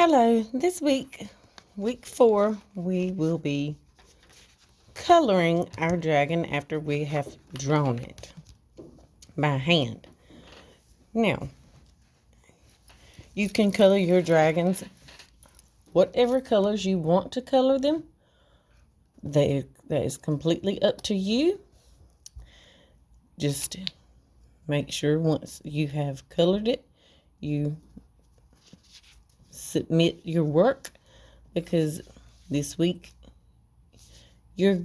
Hello, this week 4, we will be coloring our dragon after we have drawn it by hand. Now, you can color your dragons whatever colors you want to color them. That is completely up to you. Just make sure once you have colored it, you submit your work, because this week your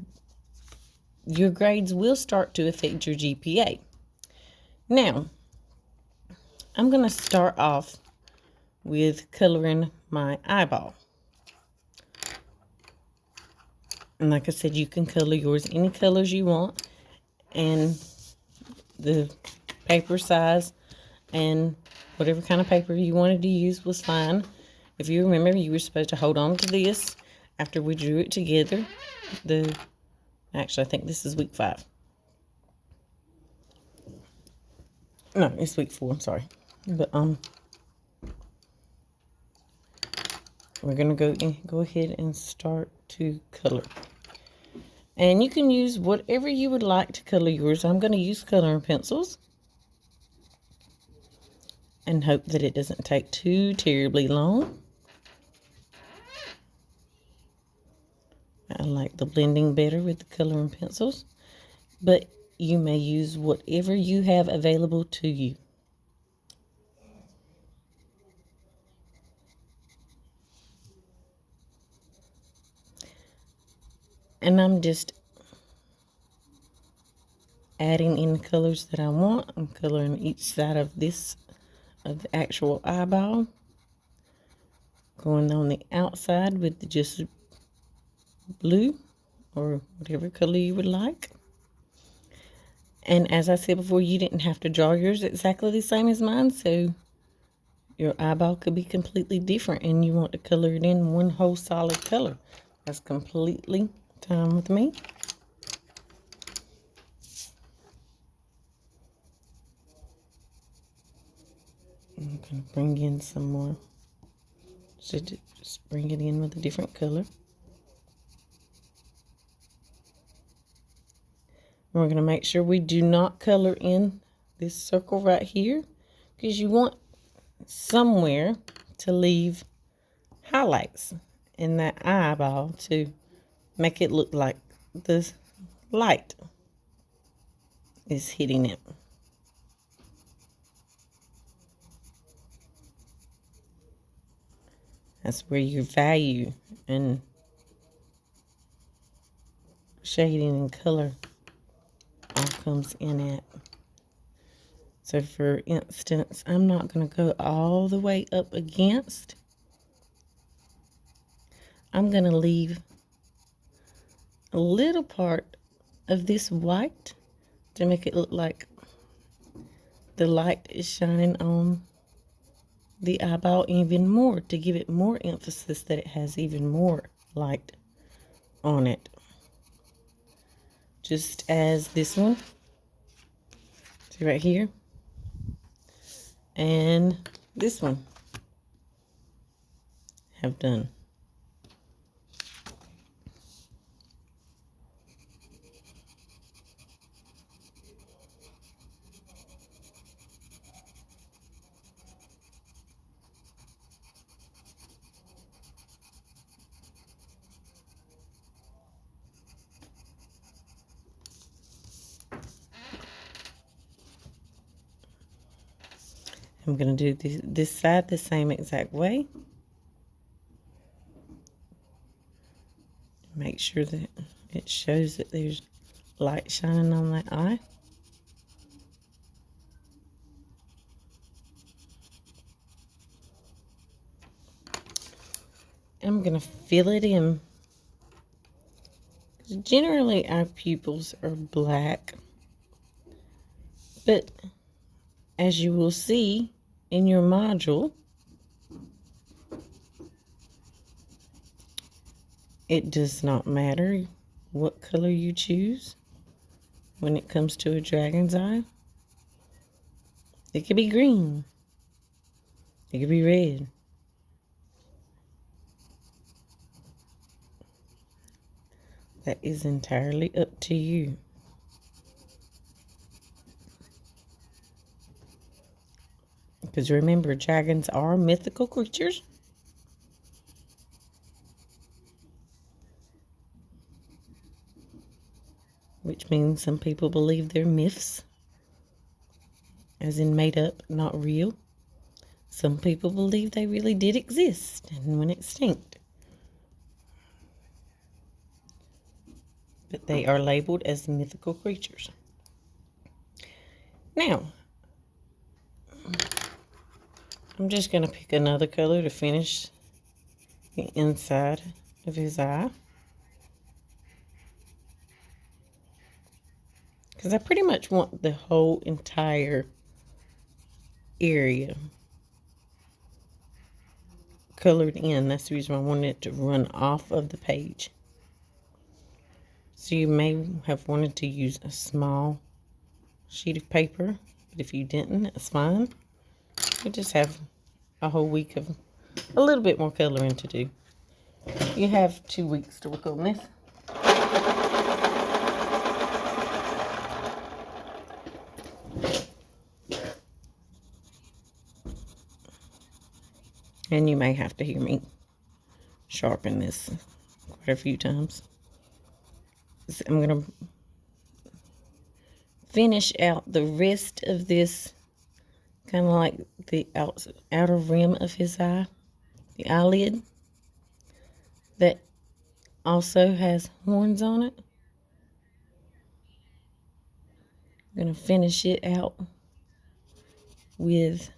grades will start to affect your GPA. Now, I'm going to start off with coloring my eyeball. And like I said, you can color yours any colors you want, and the paper size and whatever kind of paper you wanted to use was fine. If you remember, you were supposed to hold on to this after we drew it together. Actually, I think this is week 5. No, it's week 4, I'm sorry. But we're gonna go ahead and start to color. And you can use whatever you would like to color yours. I'm gonna use coloring pencils and hope that it doesn't take too terribly long. I like the blending better with the coloring pencils, but you may use whatever you have available to you. And I'm just adding in the colors that I want. I'm coloring each side of the actual eyeball. Going on the outside with just blue or whatever color you would like. And as I said before, you didn't have to draw yours exactly the same as mine, so your eyeball could be completely different and you want to color it in one whole solid color. That's completely fine with me. I'm going to bring in some more. So just bring it in with a different color. We're going to make sure we do not color in this circle right here, because you want somewhere to leave highlights in that eyeball to make it look like the light is hitting it. That's where your value and shading and color all comes in at. So for instance, I'm not going to go all the way up against. I'm going to leave a little part of this white to make it look like the light is shining on the eyeball even more, to give it more emphasis that it has even more light on it. Just as this one, see right here, and this one have done. I'm going to do this side the same exact way. Make sure that it shows that there's light shining on that eye. I'm going to fill it in. Generally, our pupils are black, but as you will see in your module, it does not matter what color you choose when it comes to a dragon's eye. It could be green. It could be red. That is entirely up to you. Because remember, dragons are mythical creatures. Which means some people believe they're myths, as in made up, not real. Some people believe they really did exist and went extinct. But they are labeled as mythical creatures. Now, I'm just going to pick another color to finish the inside of his eye. Because I pretty much want the whole entire area colored in. That's the reason I wanted it to run off of the page. So you may have wanted to use a small sheet of paper, but if you didn't, it's fine. You just have a whole week of a little bit more coloring to do. You have 2 weeks to work on this. And you may have to hear me sharpen this quite a few times. So I'm going to finish out the rest of this, kind of like the outer rim of his eye, the eyelid, that also has horns on it. I'm going to finish it out with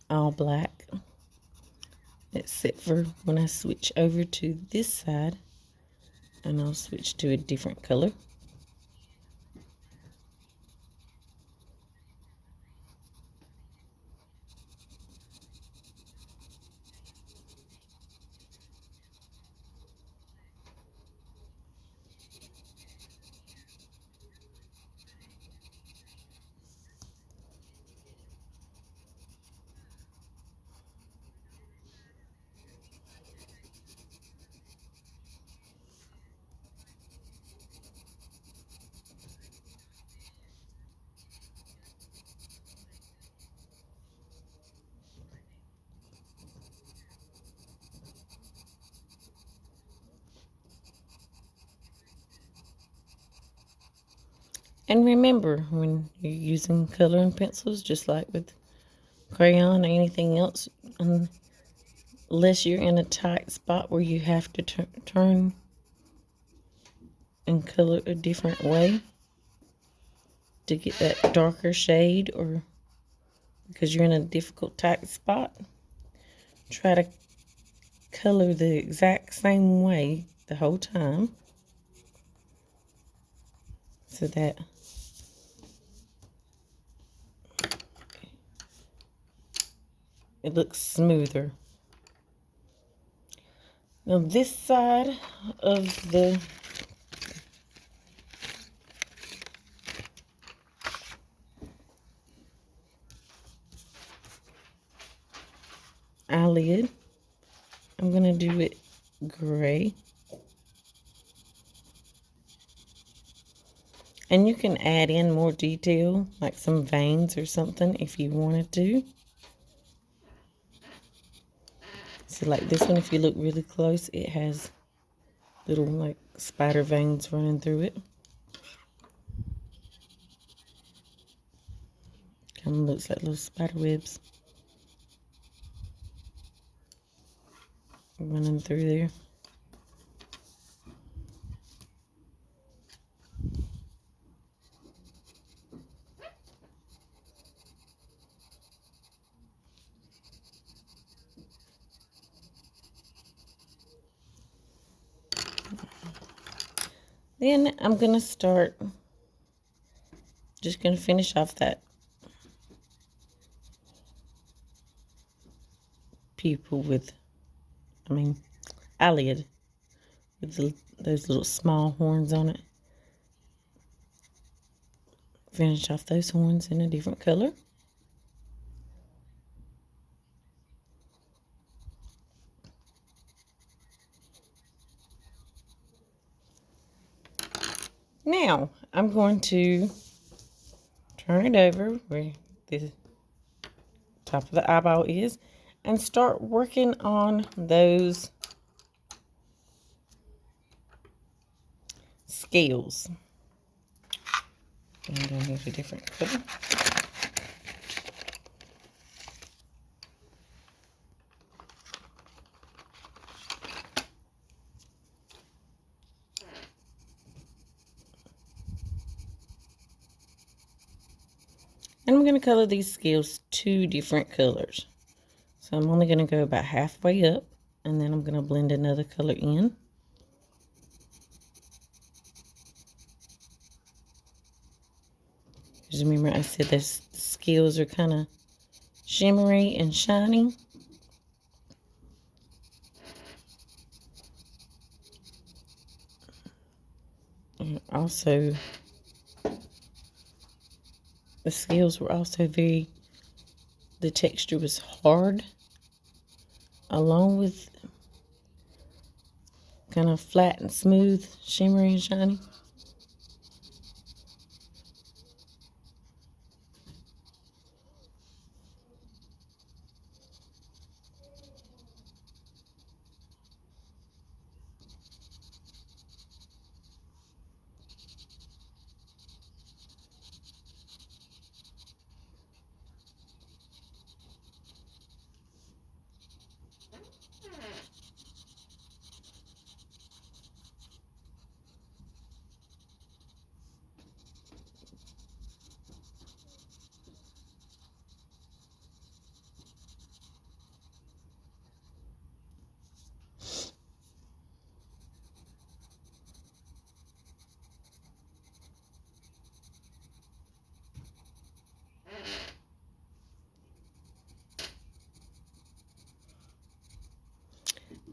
all black, except for when I switch over to this side, and I'll switch to a different color. And remember, when you're using coloring pencils, just like with crayon or anything else, unless you're in a tight spot where you have to turn and color a different way to get that darker shade, or because you're in a difficult tight spot, try to color the exact same way the whole time so that it looks smoother. Now this side of the eyelid, I'm going to do it gray. And you can add in more detail, like some veins or something, if you wanted to. So like this one, if you look really close, it has little like spider veins running through it. Kind of looks like little spider webs running through there. Then I'm going to start, just going to finish off that pupil with, eyelid with those little small horns on it. Finish off those horns in a different color. I'm going to turn it over where the top of the eyeball is and start working on those scales. And I need a different color. And I'm going to color these scales 2 different colors. So I'm only going to go about halfway up, and then I'm going to blend another color in. Just remember I said the scales are kind of shimmery and shiny. And also, the scales were also the texture was hard, along with kind of flat and smooth, shimmery and shiny.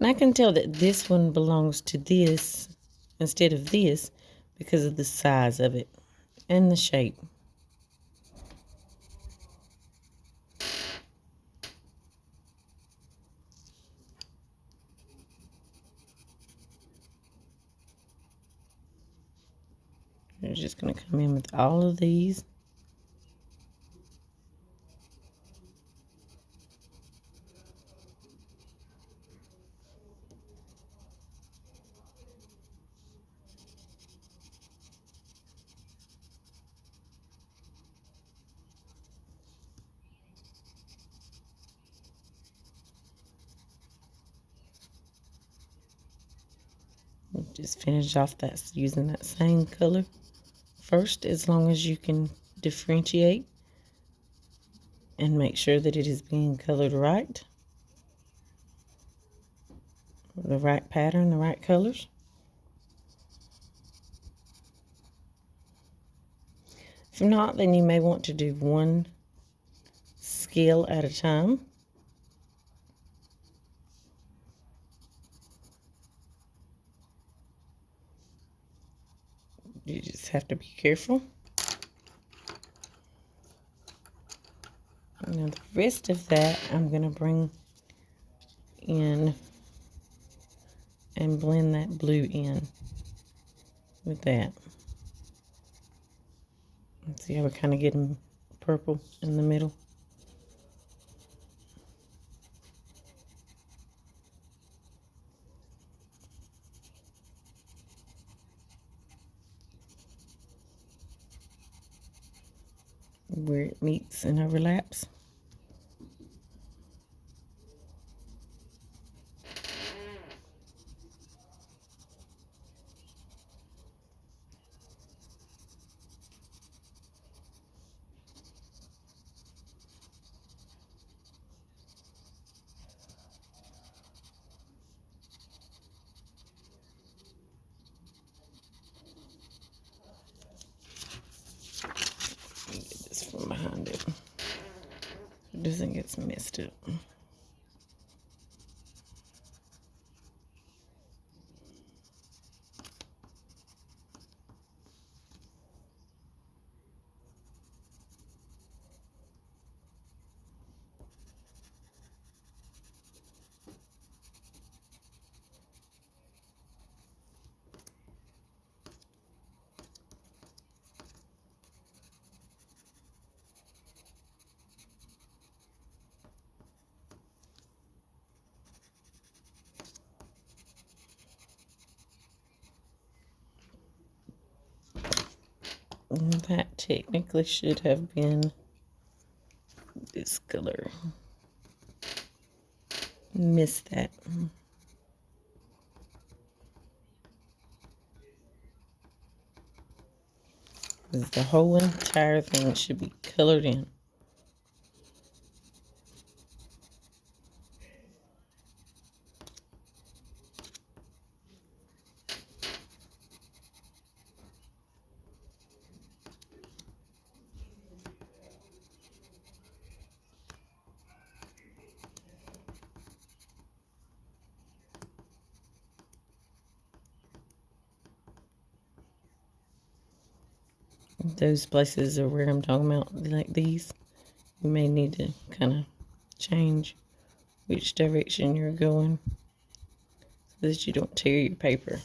And I can tell that this one belongs to this instead of this because of the size of it and the shape. We're just going to come in with all of these. Just finish off that using that same color first, as long as you can differentiate and make sure that it is being colored right. The right pattern, the right colors. If not, then you may want to do one scale at a time. You just have to be careful. Now the rest of that I'm going to bring in and blend that blue in with that. See how we're kind of getting purple in the middle. Where it meets and overlaps. Get this from behind it. It doesn't get messed up. That technically should have been this color. Missed that. The whole entire thing should be colored in. Those places are where I'm talking about, like these. You may need to kind of change which direction you're going so that you don't tear your paper.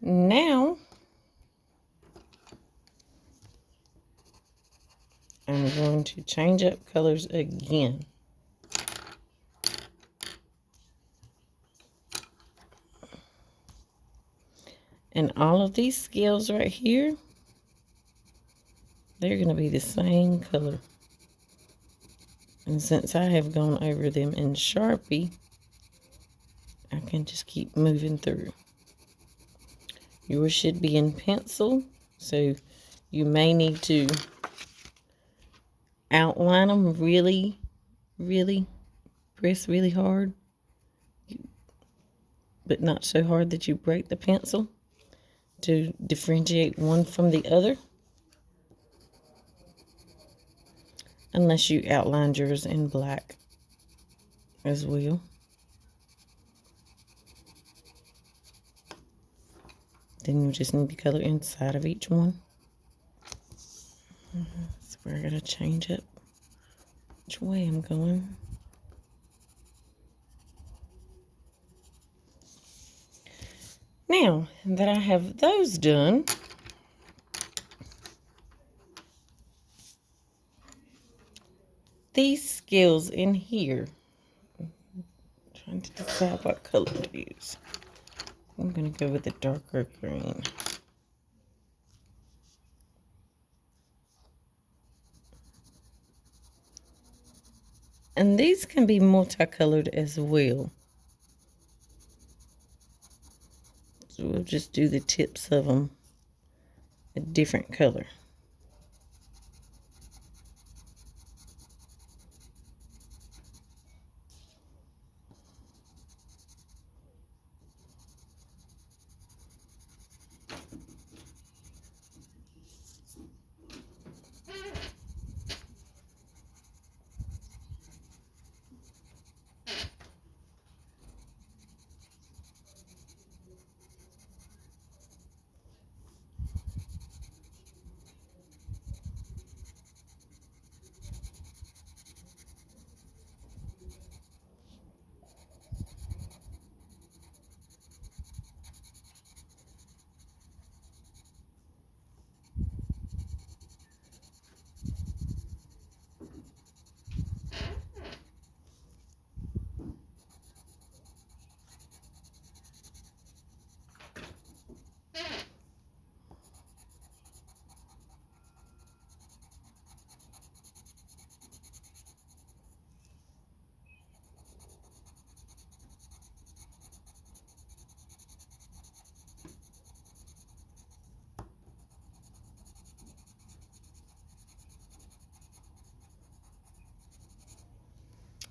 Now, I'm going to change up colors again. And all of these scales right here, they're going to be the same color. And since I have gone over them in Sharpie, I can just keep moving through. Yours should be in pencil, so you may need to outline them really, press really hard, but not so hard that you break the pencil, to differentiate one from the other, unless you outlined yours in black as well. Then you just need to color inside of each one. So we're going to change up which way I'm going. Now that I have those done, these scales in here, I'm trying to decide what color to use. I'm going to go with the darker green. And these can be multicolored as well. So we'll just do the tips of them a different color.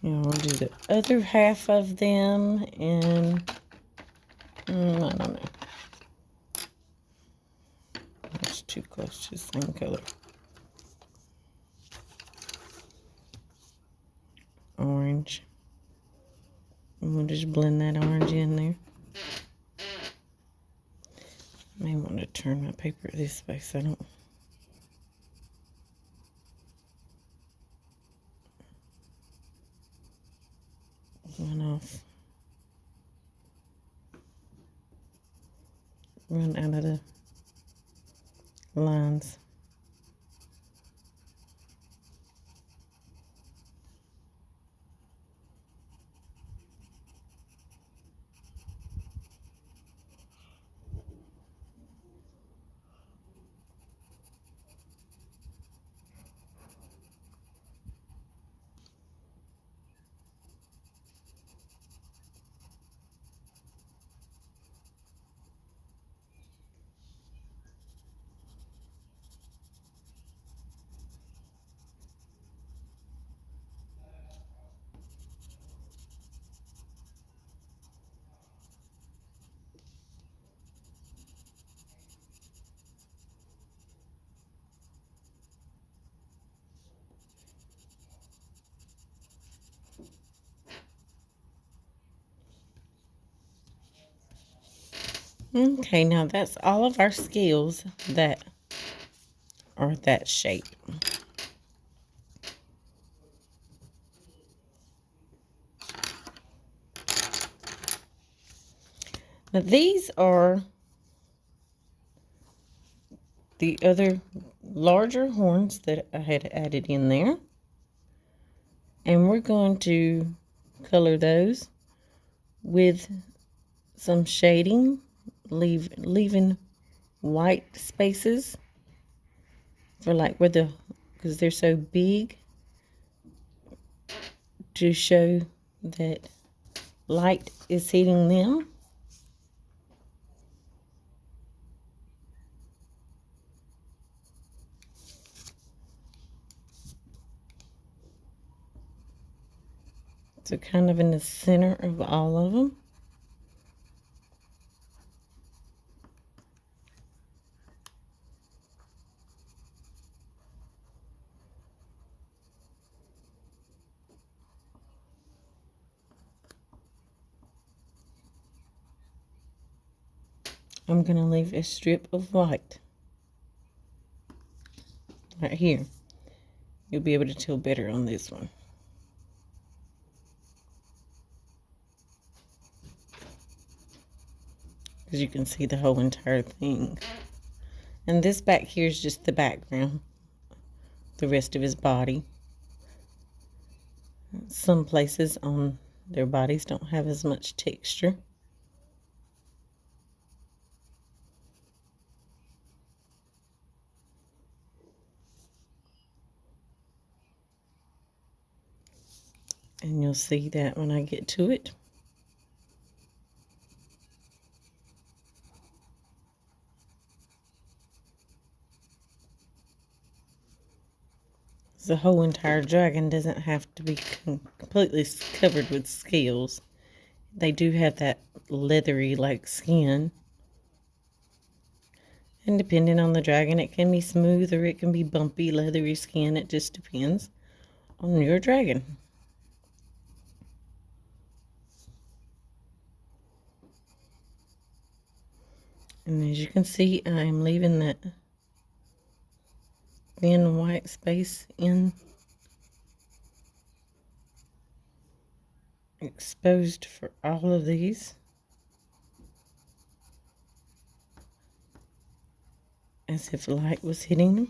Now we'll do the other half of them in, I don't know. That's too close to the same color. Orange. And we'll just blend that orange in there. May want to turn my paper this way so I don't. Run out of the lines. Okay, now that's all of our scales that are that shape. Now these are the other larger horns that I had added in there. And we're going to color those with some shading, leaving white spaces for like where the, because they're so big, to show that light is hitting them. So kind of in the center of all of them. I'm going to leave a strip of white right here. You'll be able to tell better on this one. Because you can see the whole entire thing. And this back here is just the background. The rest of his body. Some places on their bodies don't have as much texture. And you'll see that when I get to it. The whole entire dragon doesn't have to be completely covered with scales. They do have that leathery like skin. And depending on the dragon, it can be smooth or it can be bumpy, leathery skin. It just depends on your dragon. And as you can see, I'm leaving that thin white space in exposed for all of these, as if light was hitting them.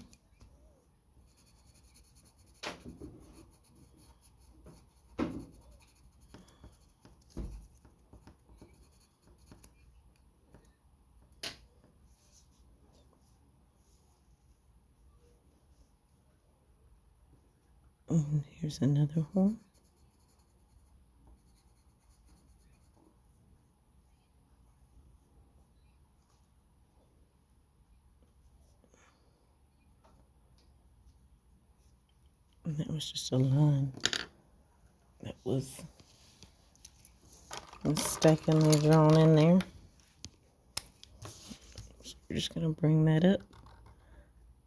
And here's another horn. And that was just a line that was mistakenly drawn in there. So we're just going to bring that up.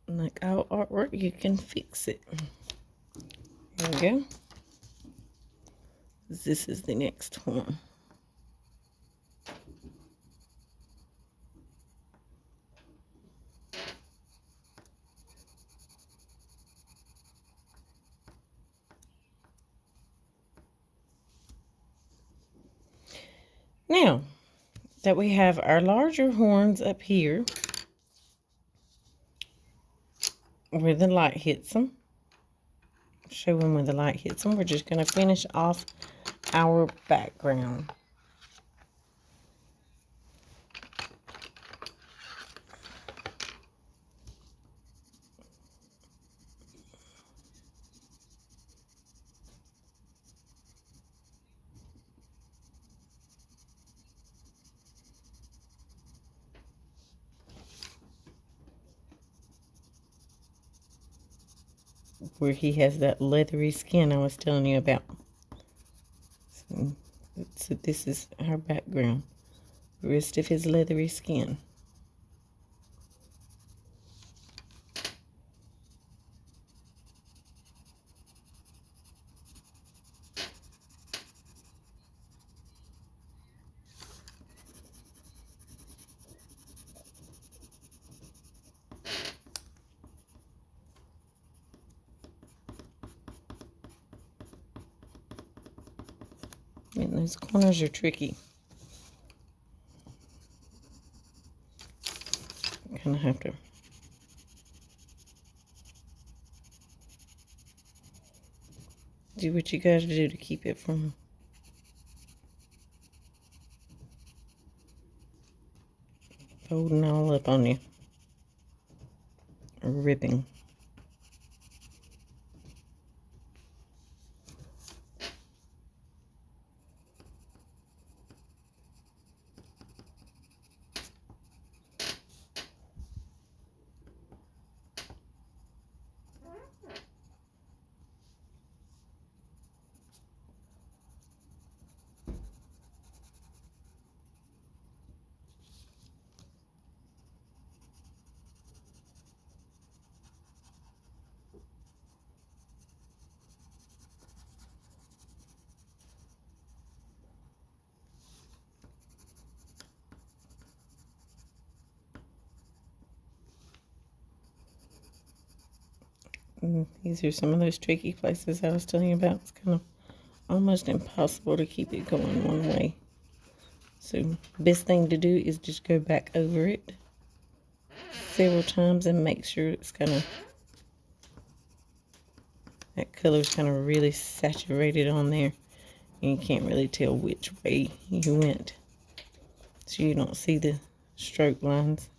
And like our artwork, you can fix it. There we go. This is the next horn. Now that we have our larger horns up here where the light hits them, show them where the light hits them, we're just going to finish off our background. Where he has that leathery skin I was telling you about. So this is our background. The rest of his leathery skin. And those corners are tricky. Kind of have to do what you gotta do to keep it from folding all up on you or ripping. And these are some of those tricky places I was telling you about. It's kind of almost impossible to keep it going one way. So best thing to do is just go back over it several times and make sure it's kind of, that color's kind of really saturated on there. And you can't really tell which way you went. So you don't see the stroke lines.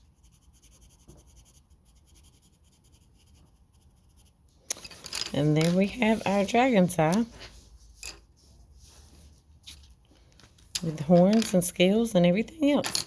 And there we have our dragon's eye with horns and scales and everything else.